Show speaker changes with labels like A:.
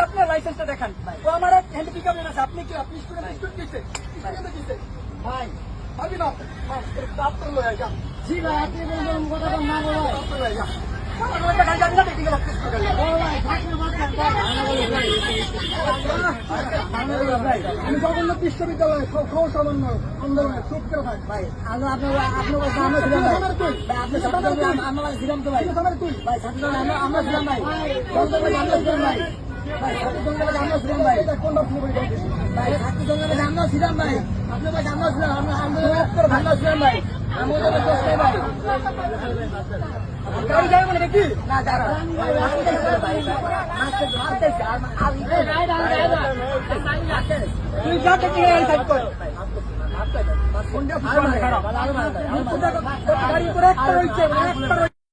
A: আপনার লাইসেন্সটা দেখান। ও আমার হ্যান্ড পিক আপ আছে, আপনি কি আপনি ভাই পাবি না জি ভাই, আপনি না বলে আমি জগন্নাথ বিশ্ববিদ্যালয়ে খবর সামান্য আন্দোলনে চুপ করে থাক ভাই। আপনার ছিলাম তো ভাই, ভাই আমরা ছিলাম ভাই, আমরা ছিলাম ভাই, ভাই ছাত্র জঙ্গলে আমরা ছিলাম ভাই, আপনার ভাই আমরা ছিলাম, আমরা ছিলাম ভাই, আমাদের ভাই গাড়ি যাবে মানে কি না যারা তুই যা থেকে গাড়ি করে একটা রয়েছে।